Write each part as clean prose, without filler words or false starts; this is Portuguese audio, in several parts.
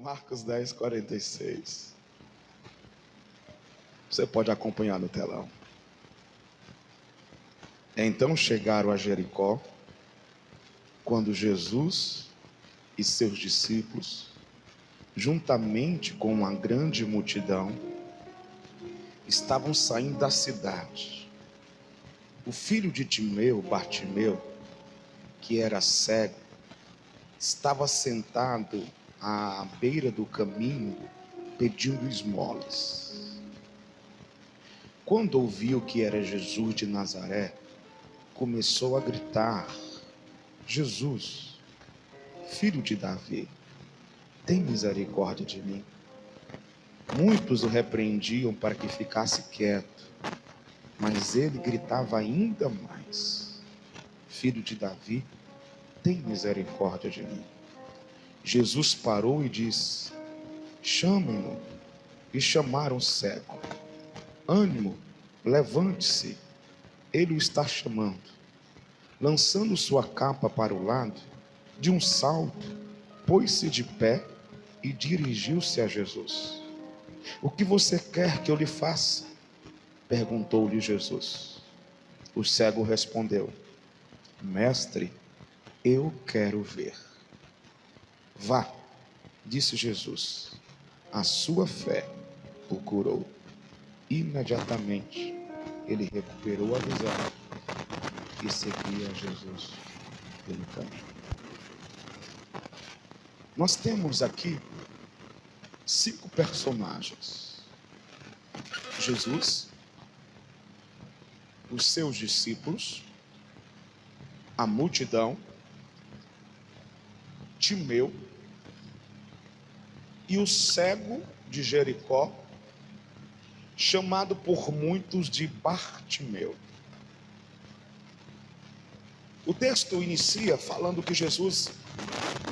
Marcos 10, 46. Você pode acompanhar no telão. Então chegaram a Jericó, quando Jesus e seus discípulos, juntamente com uma grande multidão, estavam saindo da cidade. O filho de Timeu, Bartimeu, que era cego, estava sentado à beira do caminho, pedindo esmolas. Quando ouviu que era Jesus de Nazaré, começou a gritar: Jesus, filho de Davi, tem misericórdia de mim. Muitos o repreendiam para que ficasse quieto, mas ele gritava ainda mais: Filho de Davi, tem misericórdia de mim. Jesus parou e disse: Chamem-no. E chamaram o cego. Ânimo, levante-se, ele o está chamando. Lançando sua capa para o lado, de um salto, pôs-se de pé e dirigiu-se a Jesus. O que você quer que eu lhe faça? Perguntou-lhe Jesus. O cego respondeu: Mestre, eu quero ver. Vá, disse Jesus, a sua fé o curou. Imediatamente ele recuperou a visão e seguia Jesus pelo caminho. Nós temos aqui 5 personagens: Jesus, os seus discípulos, a multidão, Timeu e o cego de Jericó, chamado por muitos de Bartimeu. O texto inicia falando que Jesus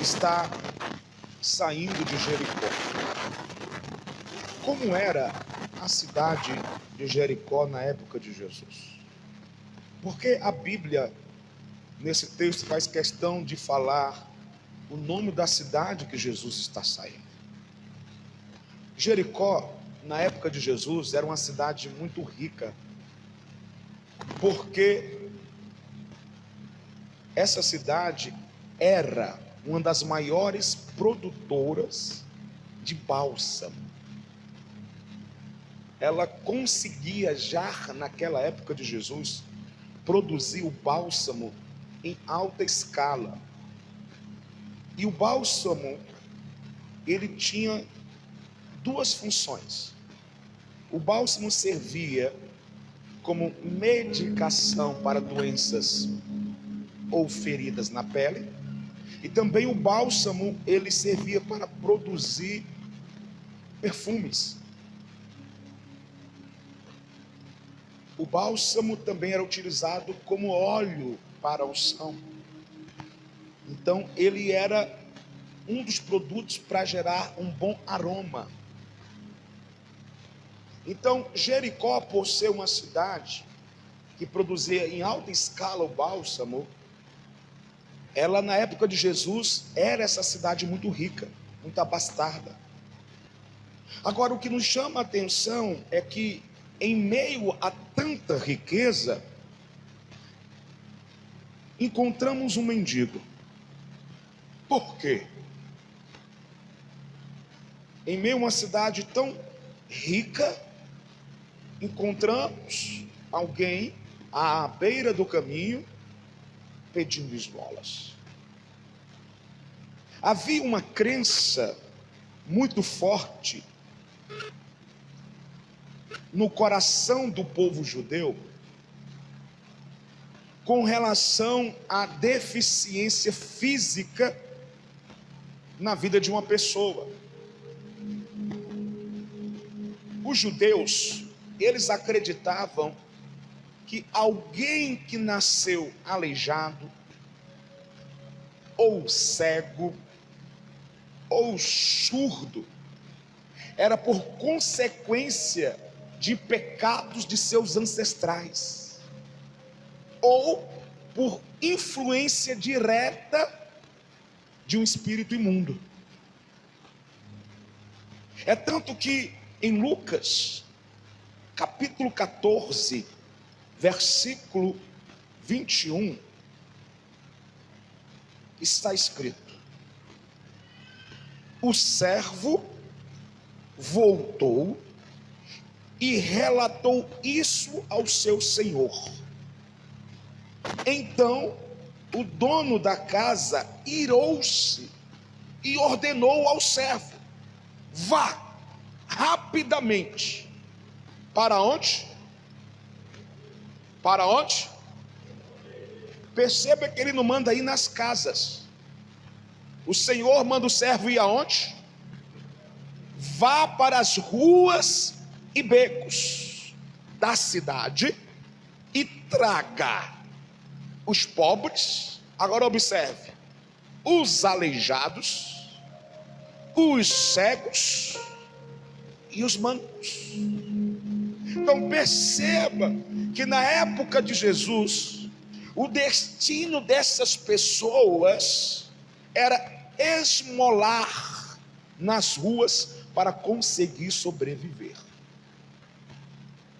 está saindo de Jericó. Como era a cidade de Jericó na época de Jesus? Porque a Bíblia, nesse texto, faz questão de falar o nome da cidade que Jesus está saindo. Jericó, na época de Jesus, era uma cidade muito rica, porque essa cidade era uma das maiores produtoras de bálsamo. Ela conseguia já naquela época de Jesus produzir o bálsamo em alta escala. E o bálsamo, ele tinha 2 funções. O bálsamo servia como medicação para doenças ou feridas na pele, e também o bálsamo, ele servia para produzir perfumes. O bálsamo também era utilizado como óleo para unção. Então ele era um dos produtos para gerar um bom aroma. Então Jericó, por ser uma cidade que produzia em alta escala o bálsamo, ela na época de Jesus era essa cidade muito rica, muito abastada. Agora o que nos chama a atenção é que em meio a tanta riqueza, encontramos um mendigo. Por quê? Em meio a uma cidade tão rica, encontramos alguém à beira do caminho pedindo esmolas. Havia uma crença muito forte no coração do povo judeu com relação à deficiência física na vida de uma pessoa. Os judeus, eles acreditavam que alguém que nasceu aleijado, ou cego, ou surdo, era por consequência de pecados de seus ancestrais, ou por influência direta de um espírito imundo. É tanto que em Lucas, capítulo 14, versículo 21, está escrito: o servo voltou e relatou isso ao seu senhor. Então o dono da casa irou-se e ordenou ao servo: vá rapidamente. Para onde? Para onde? Perceba que ele não manda ir nas casas. O Senhor manda o servo ir aonde? Vá para as ruas e becos da cidade e traga os pobres. Agora observe: os aleijados, os cegos e os mancos. Então perceba que na época de Jesus, o destino dessas pessoas era esmolar nas ruas para conseguir sobreviver.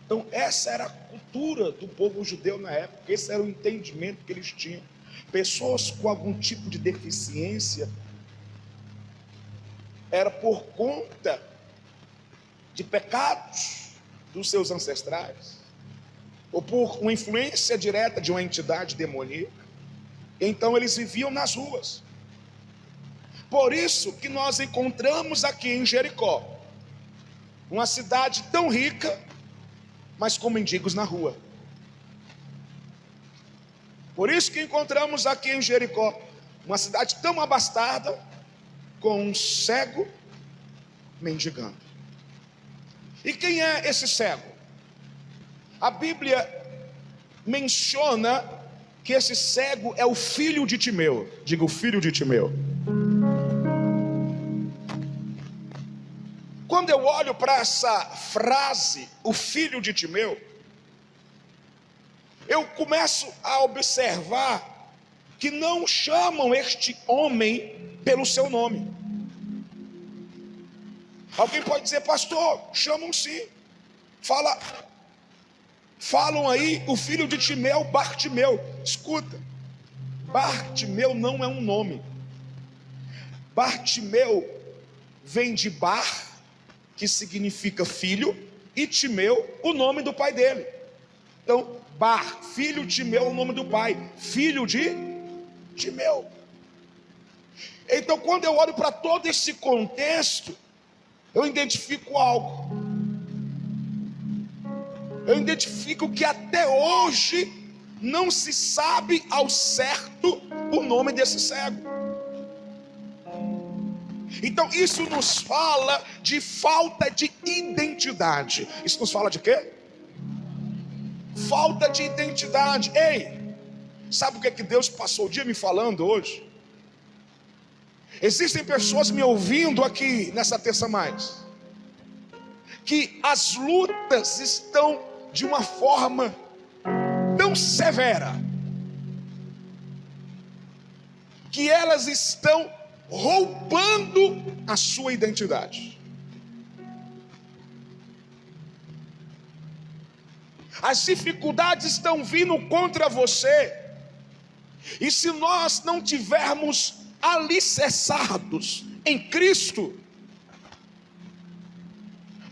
Então essa era a cultura do povo judeu na época, esse era o entendimento que eles tinham. Pessoas com algum tipo de deficiência era por conta de pecados dos seus ancestrais, ou por uma influência direta de uma entidade demoníaca. Então eles viviam nas ruas. Por isso que nós encontramos aqui em Jericó uma cidade tão rica, mas com mendigos na rua. Por isso que encontramos aqui em Jericó uma cidade tão abastada, com um cego mendigando. E quem é esse cego? A Bíblia menciona que esse cego é o filho de Timeu. Diga, o filho de Timeu. Quando eu olho para essa frase, o filho de Timeu, eu começo a observar que não chamam este homem pelo seu nome. Alguém pode dizer: pastor, chamam sim. Falam aí o filho de Timeu, Bartimeu. Escuta, Bartimeu não é um nome. Bartimeu vem de Bar, que significa filho, e Timeu, o nome do pai dele. Então, Bar, filho, Timeu, o nome do pai, filho de Timeu. Então, quando eu olho para todo esse contexto, eu identifico algo. Eu identifico que até hoje não se sabe ao certo o nome desse cego. Então isso nos fala de falta de identidade. Isso nos fala de quê? Falta de identidade. Ei, sabe o que é que Deus passou o dia me falando hoje? Existem pessoas me ouvindo aqui nessa terça mais, que as lutas estão de uma forma tão severa, que elas estão roubando a sua identidade. As dificuldades estão vindo contra você, e se nós não tivermos alicerçados em Cristo,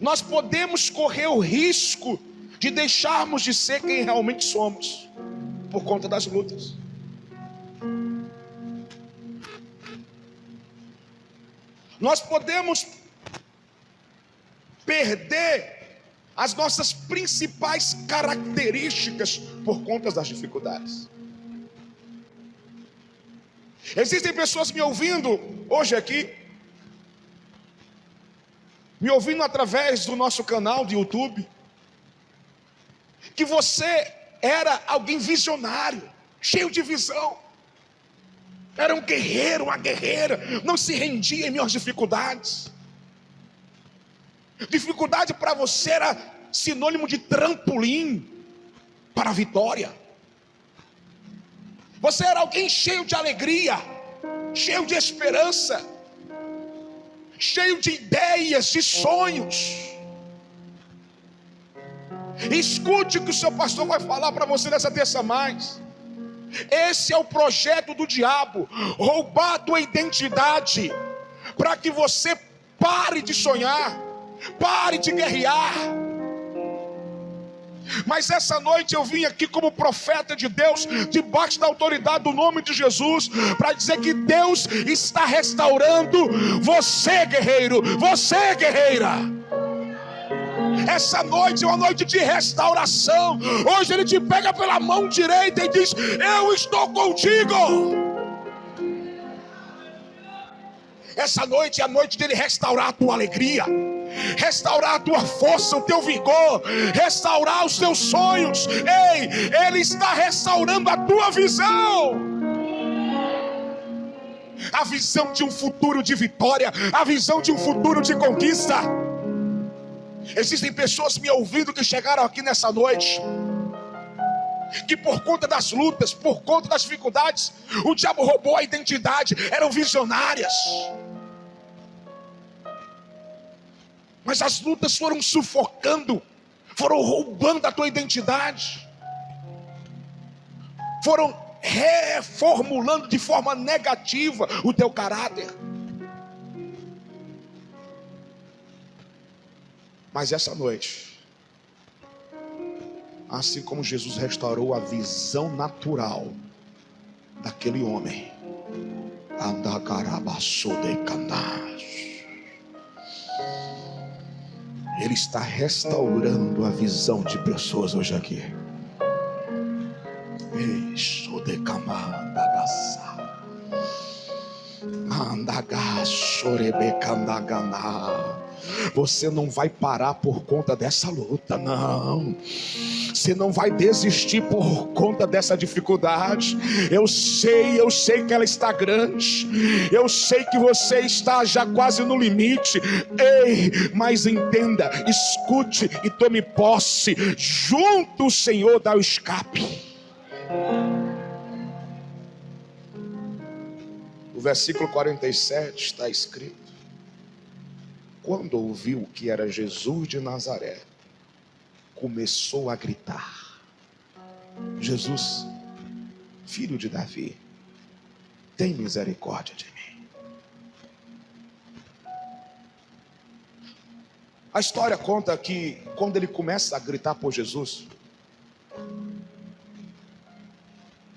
nós podemos correr o risco de deixarmos de ser quem realmente somos, por conta das lutas. Nós podemos perder as nossas principais características por conta das dificuldades. Existem pessoas me ouvindo hoje aqui, me ouvindo através do nosso canal de YouTube, que você era alguém visionário, cheio de visão, era um guerreiro, uma guerreira, não se rendia em minhas dificuldades. Dificuldade para você era sinônimo de trampolim para a vitória. Você era alguém cheio de alegria, cheio de esperança. cheio de ideias, de sonhos. Escute o que o seu pastor vai falar para você nessa terça mais. Esse é o projeto do diabo: roubar a tua identidade, para que você pare de sonhar, pare de guerrear. Mas essa noite eu vim aqui como profeta de Deus, debaixo da autoridade do nome de Jesus, para dizer que Deus está restaurando você, guerreiro, você, guerreira. Essa noite é uma noite de restauração. Hoje Ele te pega pela mão direita e diz: eu estou contigo. Essa noite é a noite dele restaurar a tua alegria, restaurar a tua força, o teu vigor, restaurar os teus sonhos. Ei, Ele está restaurando a tua visão, a visão de um futuro de vitória, a visão de um futuro de conquista. Existem pessoas me ouvindo que chegaram aqui nessa noite, que por conta das lutas, por conta das dificuldades, o diabo roubou a identidade. Eram visionárias, mas as lutas foram sufocando, foram roubando a tua identidade, foram reformulando de forma negativa o teu caráter. Mas essa noite, assim como Jesus restaurou a visão natural daquele homem, Ele está restaurando a visão de pessoas hoje aqui. Você não vai parar por conta dessa luta, não. Você não vai desistir por conta dessa dificuldade. Eu sei que ela está grande. Eu sei que você está já quase no limite. Ei, mas entenda, escute e tome posse. Junto o Senhor dá o escape. O versículo 47 está escrito: quando ouviu que era Jesus de Nazaré, começou a gritar: Jesus, filho de Davi, tem misericórdia de mim. A história conta que quando ele começa a gritar por Jesus,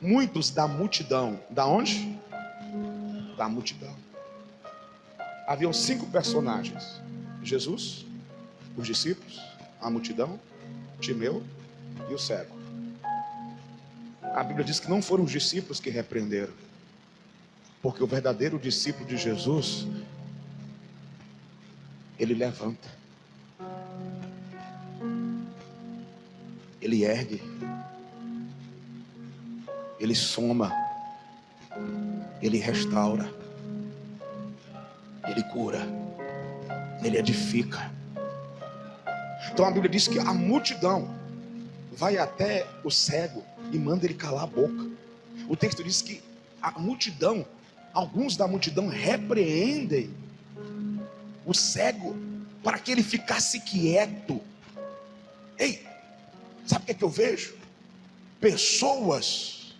muitos da multidão, da onde? Da multidão. Haviam 5 personagens: Jesus, os discípulos, a multidão, Timeu e o cego. A Bíblia diz que não foram os discípulos que repreenderam, porque o verdadeiro discípulo de Jesus, ele levanta, ele ergue, ele soma, ele restaura, ele cura, ele edifica. Então a Bíblia diz que a multidão vai até o cego e manda ele calar a boca. O texto diz que a multidão, alguns da multidão repreendem o cego para que ele ficasse quieto. Ei, sabe o que é que eu vejo? Pessoas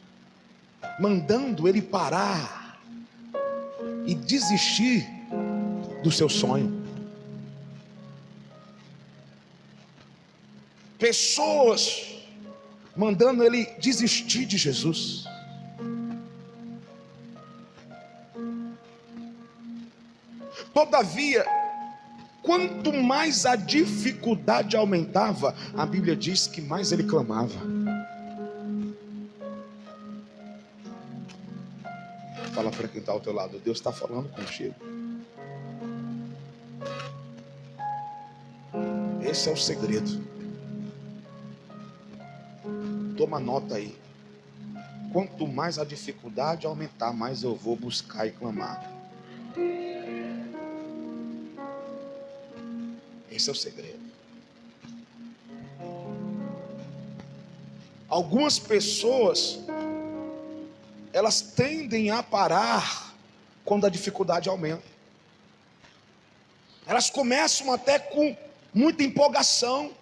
mandando ele parar e desistir do seu sonho. Pessoas mandando ele desistir de Jesus. Todavia, quanto mais a dificuldade aumentava, a Bíblia diz que mais ele clamava. Fala para quem está ao teu lado: Deus está falando contigo. Esse é o segredo. Toma nota aí. Quanto mais a dificuldade aumentar, mais eu vou buscar e clamar. Esse é o segredo. Algumas pessoas, elas tendem a parar quando a dificuldade aumenta. Elas começam até com muita empolgação,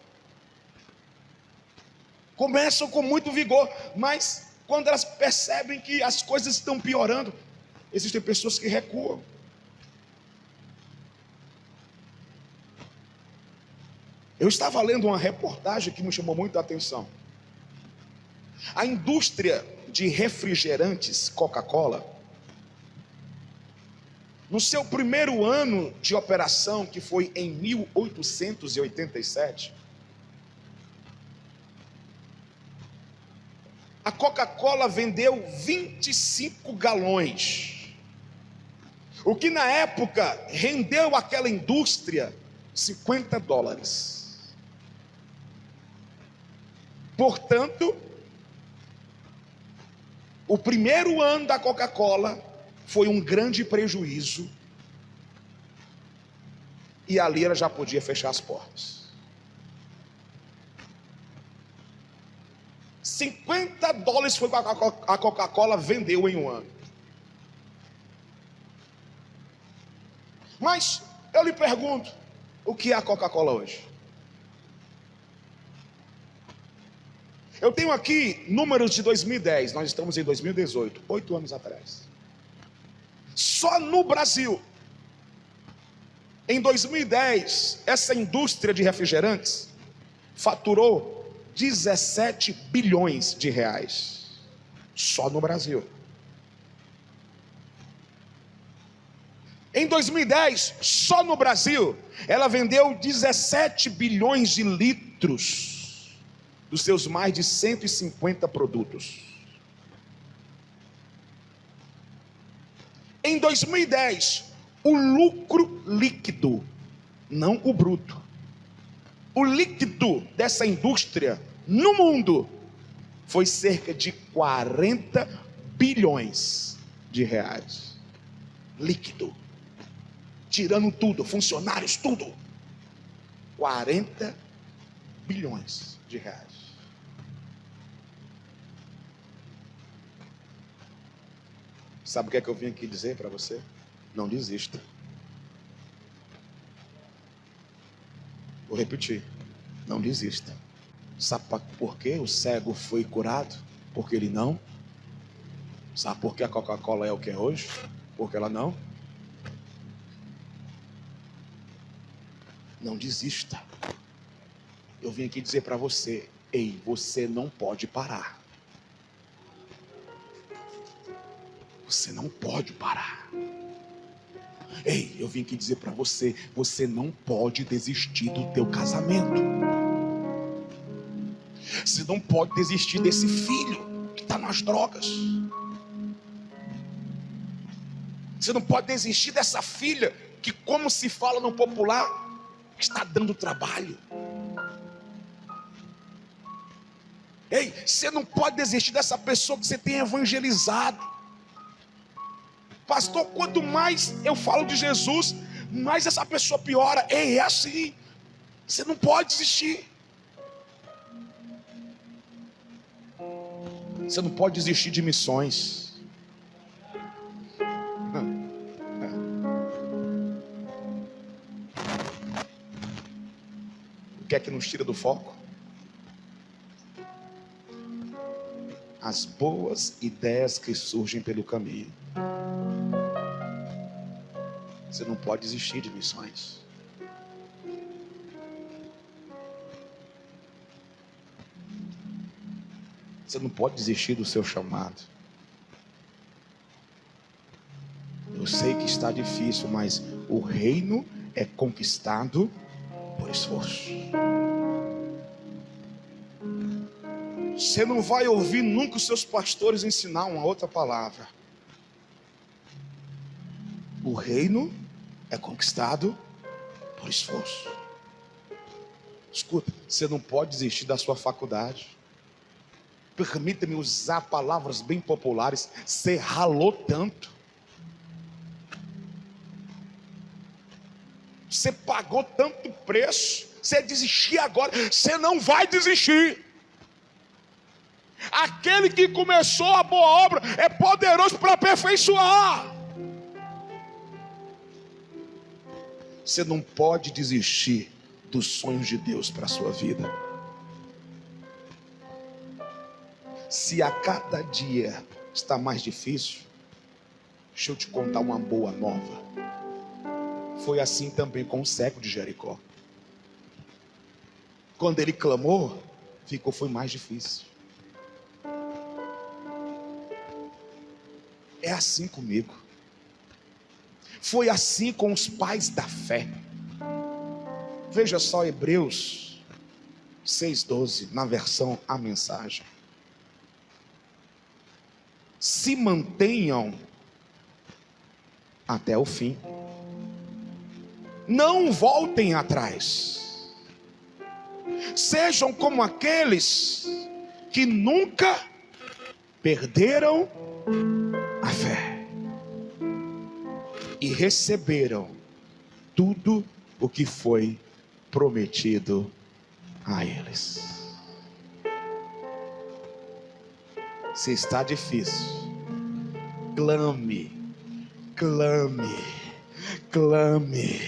começam com muito vigor, mas quando elas percebem que as coisas estão piorando, existem pessoas que recuam. Eu estava lendo uma reportagem que me chamou muito a atenção. A indústria de refrigerantes Coca-Cola, no seu primeiro ano de operação, que foi em 1887, a Coca-Cola vendeu 25 galões, o que na época rendeu àquela indústria $50. Portanto, o primeiro ano da Coca-Cola foi um grande prejuízo, e ali ela já podia fechar as portas. $50 foi o que a Coca-Cola vendeu em um ano. Mas eu lhe pergunto, o que é a Coca-Cola hoje? Eu tenho aqui números de 2010, nós estamos em 2018, 8 anos atrás. Só no Brasil, em 2010, essa indústria de refrigerantes faturou 17 bilhões de reais. Só no Brasil. Em 2010, só no Brasil, ela vendeu 17 bilhões de litros dos seus mais de 150 produtos. Em 2010, o lucro líquido, não o bruto, o líquido dessa indústria no mundo foi cerca de 40 bilhões de reais. Líquido. Tirando tudo, funcionários, tudo. 40 bilhões de reais. Sabe o que é que eu vim aqui dizer para você? Não desista. Vou repetir. Não desista. Sabe por que o cego foi curado? Porque ele não. Sabe por que a Coca-Cola é o que é hoje? Porque ela não. Não desista. Eu vim aqui dizer para você: ei, você não pode parar. Você não pode parar. Ei, eu vim aqui dizer para você: você não pode desistir do teu casamento. Você não pode desistir desse filho que está nas drogas. Você não pode desistir dessa filha que, como se fala no popular, está dando trabalho. Ei, você não pode desistir dessa pessoa que você tem evangelizado. Pastor, quanto mais eu falo de Jesus, mais essa pessoa piora. Ei, é assim. Você não pode desistir. Você não pode desistir de missões. O que é que nos tira do foco? As boas ideias que surgem pelo caminho. Você não pode desistir de missões. Você não pode desistir do seu chamado. Eu sei que está difícil, mas o reino é conquistado por esforço. Você não vai ouvir nunca os seus pastores ensinar uma outra palavra. O reino é conquistado por esforço. Escuta, você não pode desistir da sua faculdade. Permita-me usar palavras bem populares. Você ralou tanto. Você pagou tanto preço. Você desistir agora. Você não vai desistir. Aquele que começou a boa obra é poderoso para aperfeiçoar. Você não pode desistir dos sonhos de Deus para a sua vida. Se a cada dia está mais difícil, deixa eu te contar uma boa nova. Foi assim também com o cego de Jericó. Quando ele clamou, foi mais difícil. É assim comigo. Foi assim com os pais da fé. Veja só Hebreus 6:12, na versão A Mensagem. Se mantenham até o fim. Não voltem atrás. Sejam como aqueles que nunca perderam a fé e receberam tudo o que foi prometido a eles. Se está difícil, clame, clame, clame.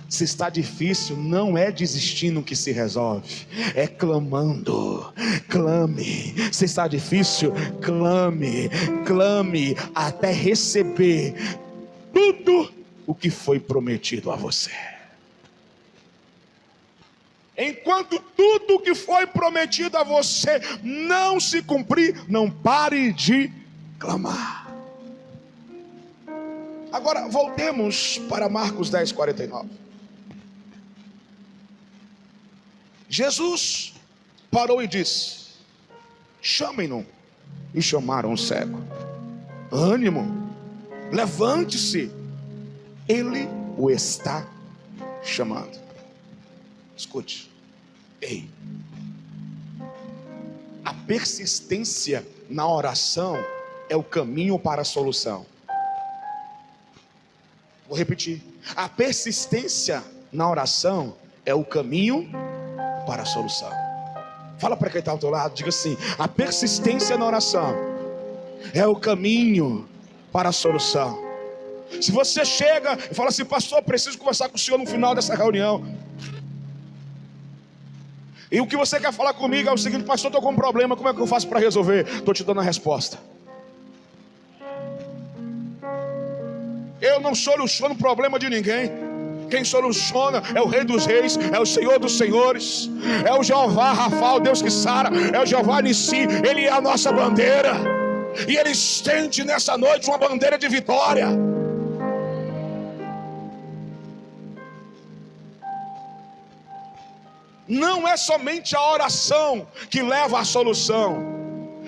Se está difícil, não é desistindo que se resolve, é clamando. Clame. Se está difícil, clame, clame até receber tudo o que foi prometido a você. Enquanto tudo que foi prometido a você não se cumprir, não pare de clamar. Agora voltemos para Marcos 10:49. Jesus parou e disse: chamem-no. E chamaram o cego. Ânimo, levante-se, ele o está chamando. Escute, ei, a persistência na oração é o caminho para a solução. Vou repetir, a persistência na oração é o caminho para a solução. Fala para quem está ao teu lado, diga assim: a persistência na oração é o caminho para a solução. Se você chega e fala assim: pastor, preciso conversar com o senhor no final dessa reunião, e o que você quer falar comigo é o seguinte: pastor, estou com um problema, como é que eu faço para resolver? Estou te dando a resposta. Eu não soluciono o problema de ninguém. Quem soluciona é o Rei dos Reis, é o Senhor dos Senhores, é o Jeová Rafa, o Deus que sara, é o Jeová Nissi. Ele é a nossa bandeira, e Ele estende nessa noite uma bandeira de vitória. Não é somente a oração que leva à solução,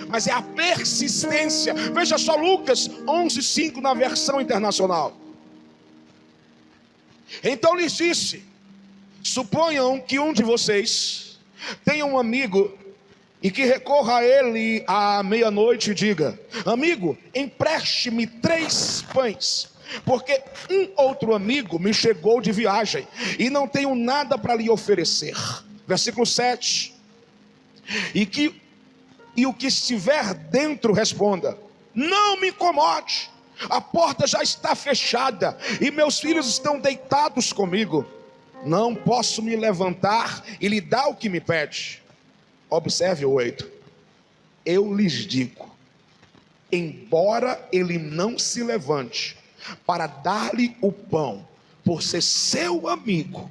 mas é a persistência. Veja só Lucas 11:5 na versão internacional. Então lhes disse: suponham que um de vocês tenha um amigo e que recorra a ele à meia-noite e diga: amigo, empreste-me 3 pães, porque um outro amigo me chegou de viagem e não tenho nada para lhe oferecer. Versículo 7. E o que estiver dentro responda: não me incomode, a porta já está fechada e meus filhos estão deitados comigo. Não posso me levantar e lhe dar o que me pede. Observe o 8. Eu lhes digo, embora ele não se levante para dar-lhe o pão, por ser seu amigo,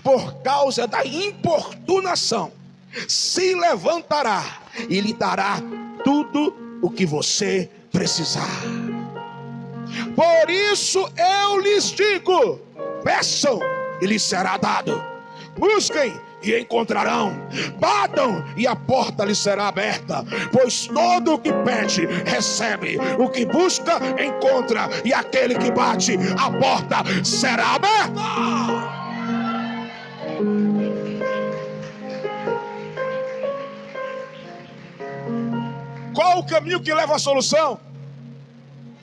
por causa da importunação, se levantará e lhe dará tudo o que você precisar. Por isso eu lhes digo: peçam e lhes será dado, busquem e encontrarão, batam e a porta lhes será aberta. Pois todo o que pede recebe, o que busca encontra, e aquele que bate, a porta será aberta. Qual o caminho que leva à solução?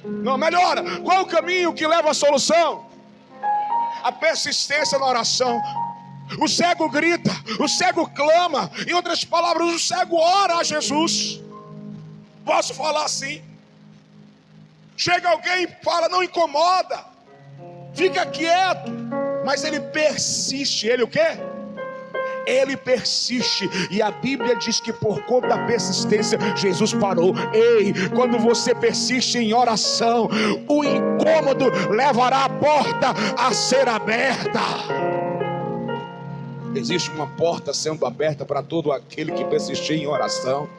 Não, melhora. Qual o caminho que leva à solução? A persistência na oração. O cego grita, o cego clama. Em outras palavras, o cego ora a Jesus. Posso falar assim? Chega alguém e fala: não incomoda, fica quieto. Mas ele persiste. Ele o quê? Ele persiste, e a Bíblia diz que por conta da persistência, Jesus parou. Ei, quando você persiste em oração, o incômodo levará a porta a ser aberta. Existe uma porta sendo aberta para todo aquele que persistir em oração.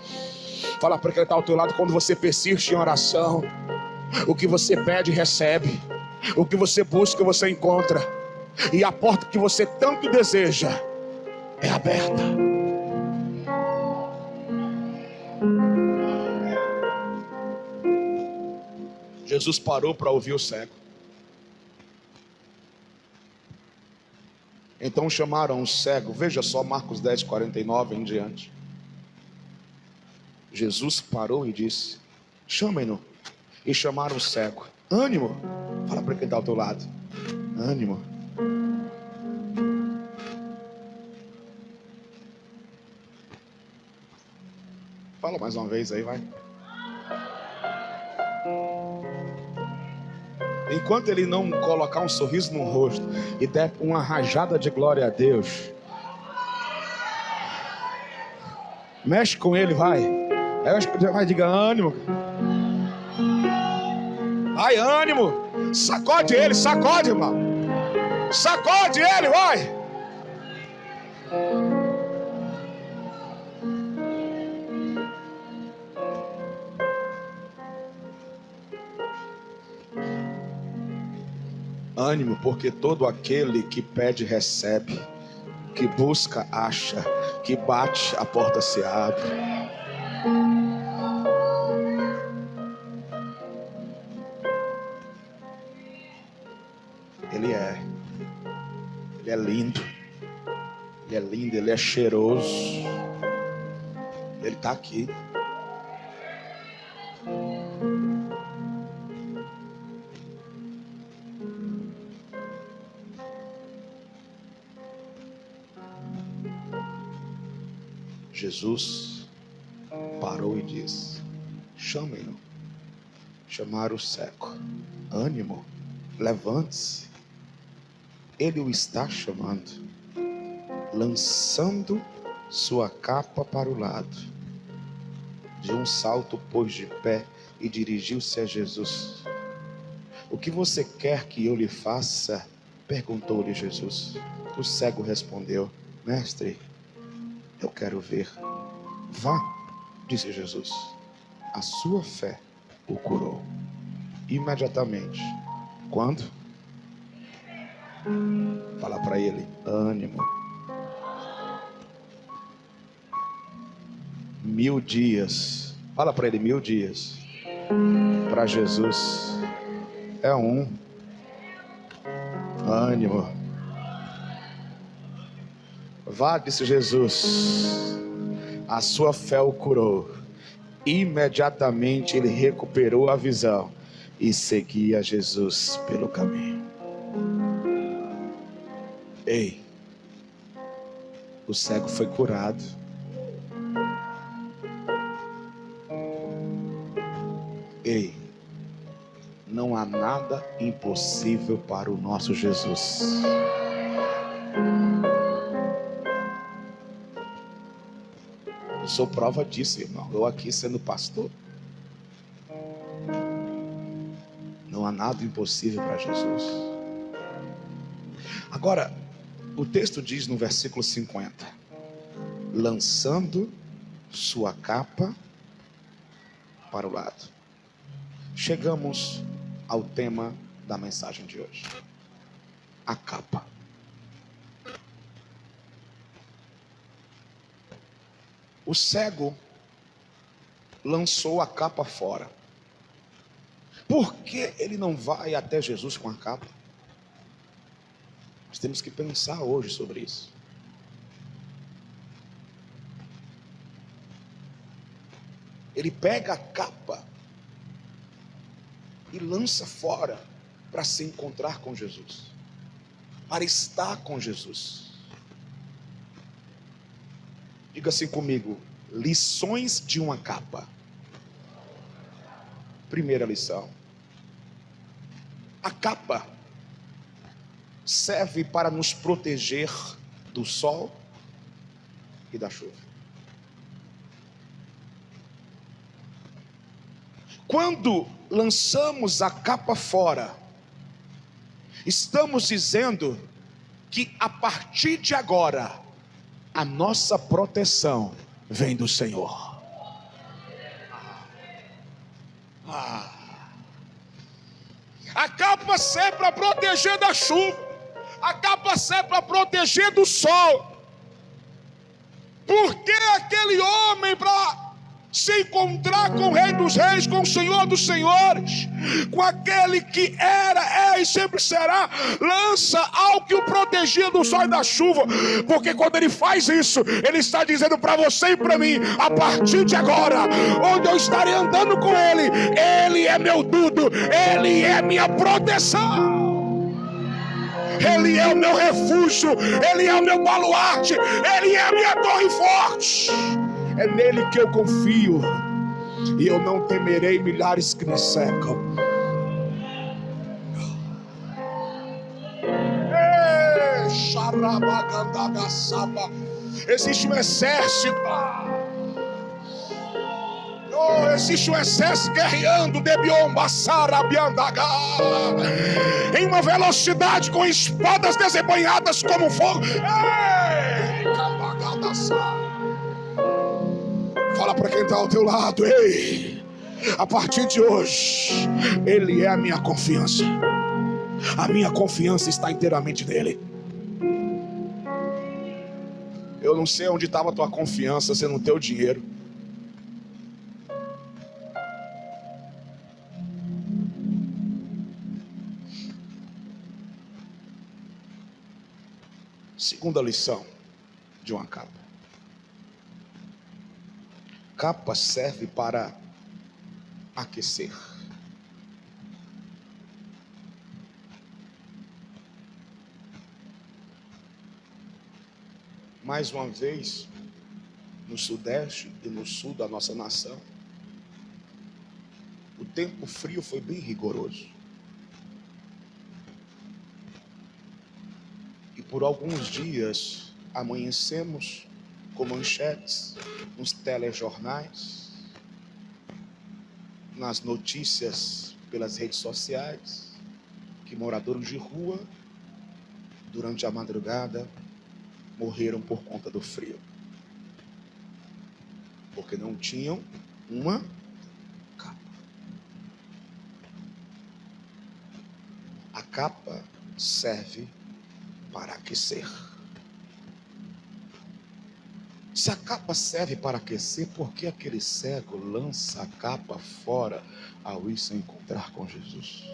Fala para quem está ao teu lado: quando você persiste em oração, o que você pede, recebe. O que você busca, você encontra. E a porta que você tanto deseja é aberta. Jesus parou para ouvir o cego. Então chamaram o cego. Veja só Marcos 10, 49 em diante. Jesus parou e disse: chamem-no. E chamaram o cego. Ânimo. Fala para quem está ao teu lado: ânimo. Fala mais uma vez aí, vai. Enquanto ele não colocar um sorriso no rosto e der uma rajada de glória a Deus, mexe com ele, vai. Aí eu acho que vai, diga: ânimo. Vai, ânimo. Sacode ele, sacode, irmão. Sacode ele, vai. Ânimo, porque todo aquele que pede, recebe. Que busca, acha. Que bate, a porta se abre. Ele é lindo. Ele é lindo, ele é cheiroso. Ele está aqui. Jesus parou e disse: chamem-no. Chamaram o cego. Ânimo, levante-se. Ele o está chamando. Lançando sua capa para o lado, de um salto pôs de pé e dirigiu-se a Jesus. O que você quer que eu lhe faça? Perguntou-lhe Jesus. O cego respondeu: mestre, eu quero ver. Vá, disse Jesus. A sua fé o curou. Imediatamente. Quando? Fala para ele: ânimo. 1000 dias. Fala para ele: 1000 dias. Para Jesus é um. Ânimo. Vá, disse Jesus. A sua fé o curou. Imediatamente ele recuperou a visão e seguia Jesus pelo caminho. Ei, o cego foi curado. Ei, não há nada impossível para o nosso Jesus. Eu sou prova disso, irmão. Eu aqui sendo pastor. Não há nada impossível para Jesus. Agora, o texto diz no versículo 50: lançando sua capa para o lado. Chegamos ao tema da mensagem de hoje: a capa. O cego lançou a capa fora. Por que ele não vai até Jesus com a capa? Nós temos que pensar hoje sobre isso. Ele pega a capa e lança fora para se encontrar com Jesus, para estar com Jesus. Diga assim comigo: lições de uma capa. Primeira lição: a capa serve para nos proteger do sol e da chuva. Quando lançamos a capa fora, estamos dizendo que a partir de agora, a nossa proteção vem do Senhor. A capa serve para proteger da chuva, a capa serve para proteger do sol. Porque aquele homem, para se encontrar com o Rei dos Reis, com o Senhor dos Senhores, com aquele que era, é e sempre será, lança algo que o protegia do sol e da chuva. Porque quando ele faz isso, ele está dizendo para você e para mim: a partir de agora, onde eu estarei andando com ele, ele é meu tudo, ele é minha proteção, ele é o meu refúgio, ele é o meu baluarte, ele é a minha torre forte. É nele que eu confio, e eu não temerei milhares que me cercam. Existe um exército, existe um exército guerreando em uma velocidade, com espadas desembanhadas como fogo. Fala para quem está ao teu lado: ei, a partir de hoje, ele é a minha confiança. A minha confiança está inteiramente nele. Eu não sei onde estava a tua confiança, se no teu dinheiro. Segunda lição de uma capa. Capa serve para aquecer. Mais uma vez, no sudeste e no sul da nossa nação, o tempo frio foi bem rigoroso. E por alguns dias amanhecemos com manchetes nos telejornais, nas notícias pelas redes sociais, que moradores de rua, durante a madrugada, morreram por conta do frio, porque não tinham uma capa. A capa serve para aquecer. Se a capa serve para aquecer, por que aquele cego lança a capa fora ao ir se encontrar com Jesus?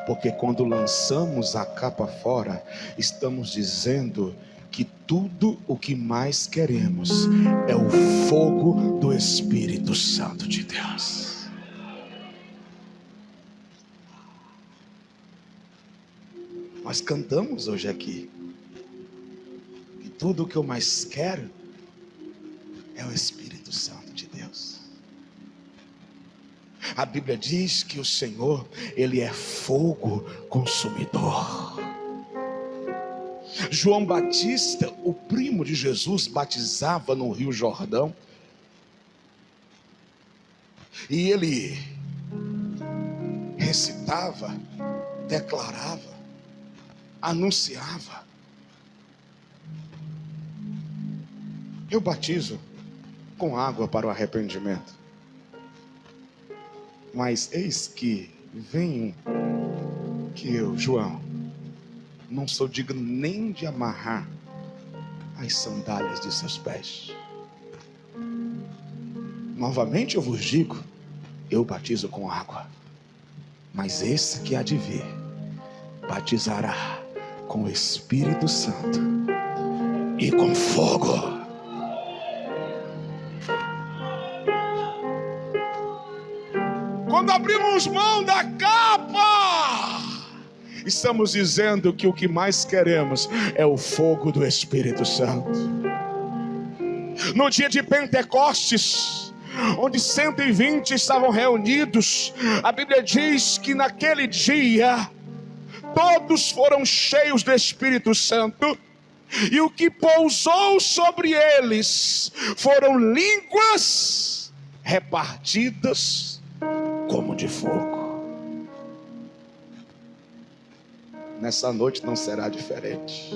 Porque quando lançamos a capa fora, estamos dizendo que tudo o que mais queremos é o fogo do Espírito Santo de Deus. Nós cantamos hoje aqui que tudo o que eu mais quero é o Espírito Santo de Deus. A Bíblia diz que o Senhor, Ele é fogo consumidor. João Batista, o primo de Jesus, batizava no Rio Jordão. E ele recitava, declarava, anunciava: eu batizo com água para o arrependimento, mas eis que vem um que eu, João, não sou digno nem de amarrar as sandálias de seus pés. Novamente eu vos digo, eu batizo com água, mas esse que há de vir batizará com o Espírito Santo e com fogo. Quando abrimos mão da capa, estamos dizendo que o que mais queremos é o fogo do Espírito Santo. No dia de Pentecostes, onde 120 estavam reunidos, a Bíblia diz que naquele dia todos foram cheios do Espírito Santo, e o que pousou sobre eles foram línguas repartidas como de fogo. Nessa noite não será diferente.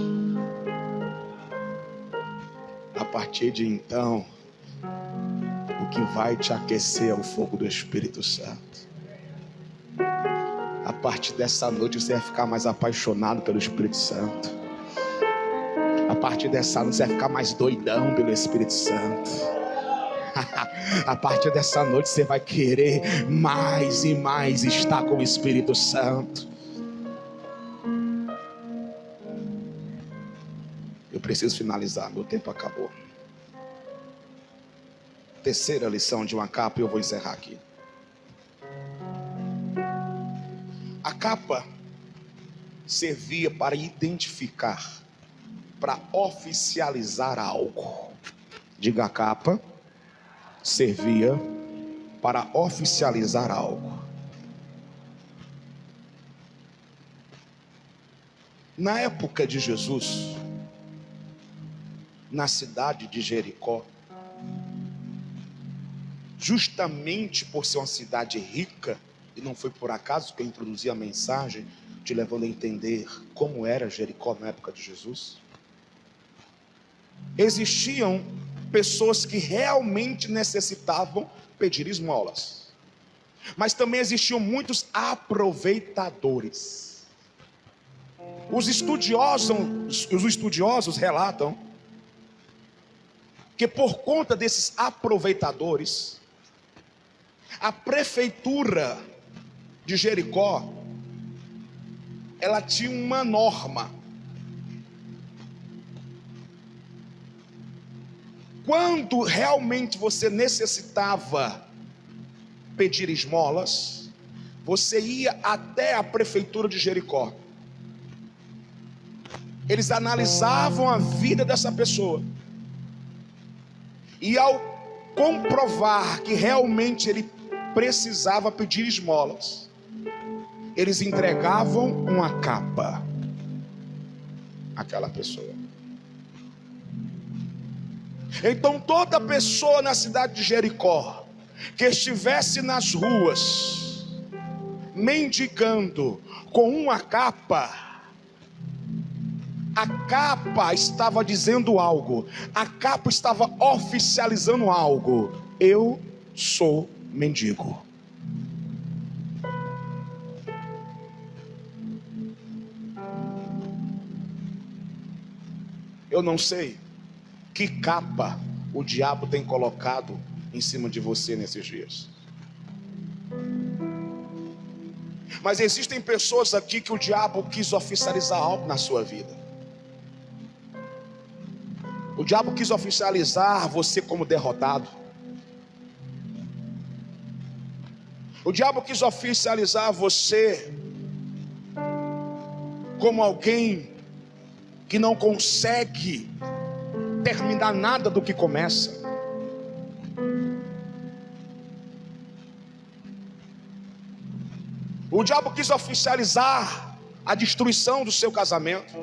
A partir de então, o que vai te aquecer é o fogo do Espírito Santo. A partir dessa noite você vai ficar mais apaixonado pelo Espírito Santo. A partir dessa noite você vai ficar mais doidão pelo Espírito Santo. A partir dessa noite você vai querer mais e mais estar com o Espírito Santo. Eu preciso finalizar, meu tempo acabou. Terceira lição de uma capa, e eu vou encerrar aqui. A capa servia para identificar, para oficializar algo. Diga, a capa servia para oficializar algo. Na época de Jesus, na cidade de Jericó, justamente por ser uma cidade rica, e não foi por acaso que eu introduzi a mensagem, te levando a entender como era Jericó na época de Jesus, existiam pessoas que realmente necessitavam pedir esmolas, mas também existiam muitos aproveitadores. Os estudiosos relatam que por conta desses aproveitadores, a prefeitura de Jericó, ela tinha uma norma. Quando realmente você necessitava pedir esmolas, você ia até a prefeitura de Jericó. Eles analisavam a vida dessa pessoa, e ao comprovar que realmente ele precisava pedir esmolas, eles entregavam uma capa àquela pessoa. Então toda pessoa na cidade de Jericó que estivesse nas ruas mendigando com uma capa, a capa estava dizendo algo, a capa estava oficializando algo: eu sou mendigo. Eu não sei que capa o diabo tem colocado em cima de você nesses dias, mas existem pessoas aqui que o diabo quis oficializar algo na sua vida. O diabo quis oficializar você como derrotado. O diabo quis oficializar você como alguém que não consegue terminar nada do que começa. O diabo quis oficializar a destruição do seu casamento.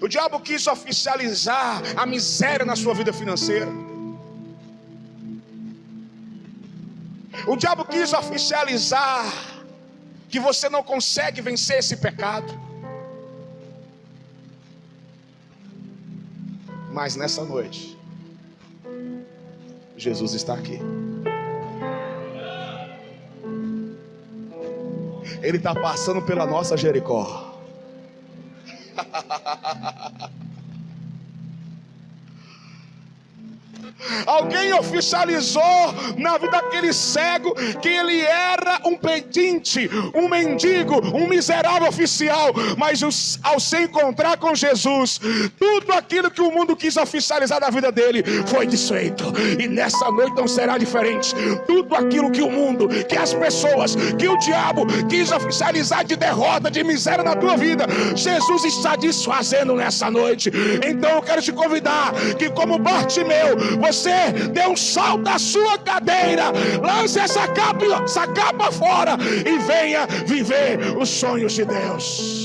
O diabo quis oficializar a miséria na sua vida financeira. O diabo quis oficializar que você não consegue vencer esse pecado. Mas nessa noite, Jesus está aqui. Ele está passando pela nossa Jericó. Alguém oficializou na vida daquele cego que ele era um pedinte, um mendigo, um miserável oficial. Mas ao se encontrar com Jesus, tudo aquilo que o mundo quis oficializar na vida dele foi desfeito. E nessa noite não será diferente. Tudo aquilo que o mundo, que as pessoas, que o diabo quis oficializar de derrota, de miséria na tua vida, Jesus está desfazendo nessa noite. Então eu quero te convidar que, como Bartimeu, você dê um salto da sua cadeira, lance essa capa fora e venha viver os sonhos de Deus.